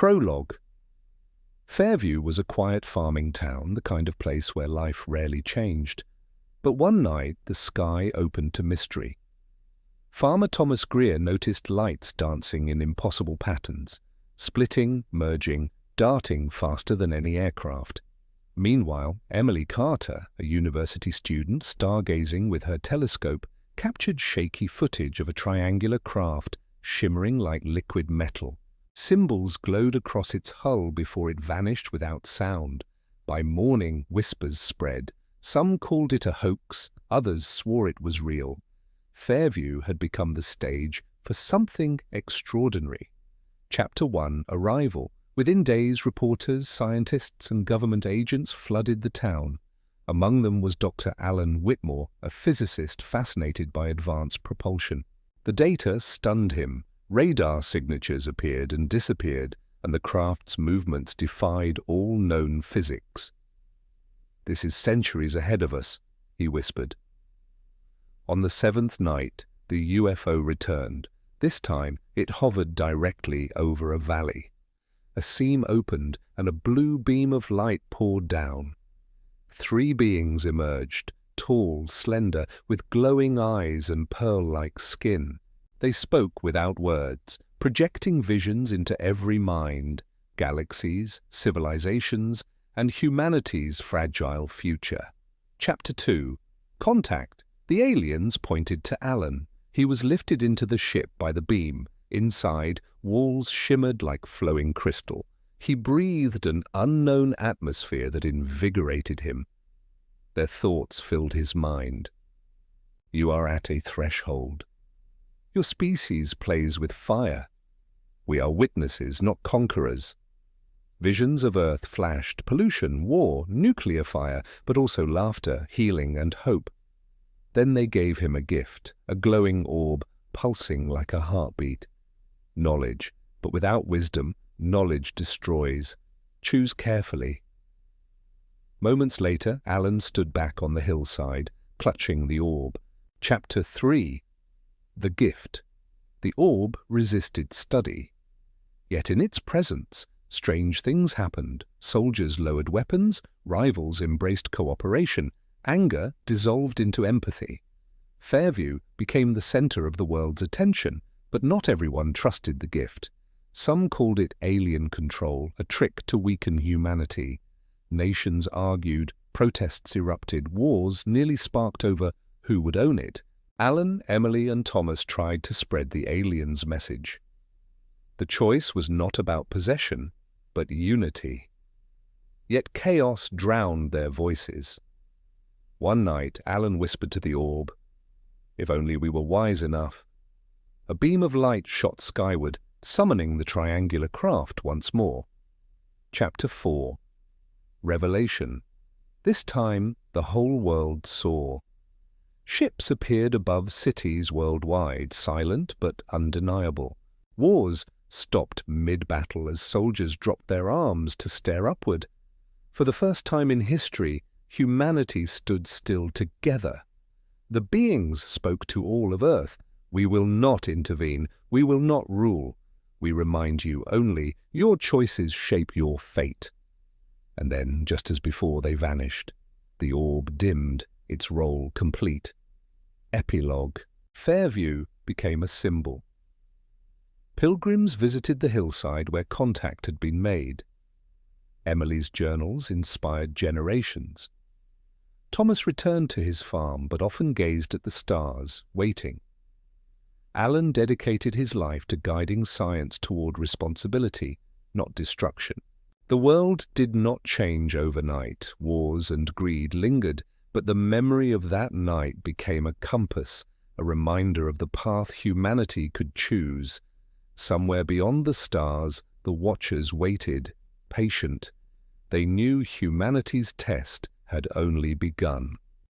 Prologue. Fairview was a quiet farming town, the kind of place where life rarely changed. But one night the sky opened to mystery. Farmer Thomas Greer noticed lights dancing in impossible patterns, splitting, merging, darting faster than any aircraft. Meanwhile, Emily Carter, a university student stargazing with her telescope, captured shaky footage of a triangular craft shimmering like liquid metal. Symbols glowed across its hull before it vanished without sound. By morning, whispers spread. Some called it a hoax, others swore it was real. Fairview had become the stage for something extraordinary. Chapter 1, Arrival. Within days, reporters, scientists, and government agents flooded the town. Among them was Dr. Alan Whitmore, a physicist fascinated by advanced propulsion. The data stunned him. Radar signatures appeared and disappeared, and the craft's movements defied all known physics. "This is centuries ahead of us," he whispered. On the seventh night, the UFO returned. This time, it hovered directly over a valley. A seam opened, and a blue beam of light poured down. 3 beings emerged, tall, slender, with glowing eyes and pearl-like skin. They spoke without words, projecting visions into every mind, galaxies, civilizations, and humanity's fragile future. Chapter 2. Contact. The aliens pointed to Alan. He was lifted into the ship by the beam. Inside, walls shimmered like flowing crystal. He breathed an unknown atmosphere that invigorated him. Their thoughts filled his mind. "You are at a threshold. Your species plays with fire. We are witnesses, not conquerors." Visions of Earth flashed: pollution, war, nuclear fire, but also laughter, healing, and hope. Then they gave him a gift, a glowing orb, pulsing like a heartbeat. Knowledge, but without wisdom, knowledge destroys. Choose carefully. Moments later, Alan stood back on the hillside, clutching the orb. Chapter 3. The gift. The orb resisted study. Yet in its presence, strange things happened. Soldiers lowered weapons, rivals embraced cooperation, anger dissolved into empathy. Fairview became the center of the world's attention, but not everyone trusted the gift. Some called it alien control, a trick to weaken humanity. Nations argued, protests erupted, wars nearly sparked over who would own it. Alan, Emily, and Thomas tried to spread the aliens' message. The choice was not about possession, but unity. Yet chaos drowned their voices. One night, Alan whispered to the orb, "If only we were wise enough." A beam of light shot skyward, summoning the triangular craft once more. Chapter 4. Revelation. This time, the whole world saw. Ships appeared above cities worldwide, silent but undeniable. Wars stopped mid-battle as soldiers dropped their arms to stare upward. For the first time in history, humanity stood still together. The beings spoke to all of Earth. "We will not intervene. We will not rule. We remind you only, your choices shape your fate." And then, just as before, they vanished. The orb dimmed, its role complete. Epilogue. Fairview became a symbol. Pilgrims visited the hillside where contact had been made. Emily's journals inspired generations. Thomas returned to his farm, but often gazed at the stars, waiting. Alan dedicated his life to guiding science toward responsibility, not destruction. The world did not change overnight. Wars and greed lingered, but the memory of that night became a compass, a reminder of the path humanity could choose. Somewhere beyond the stars, the watchers waited, patient. They knew humanity's test had only begun.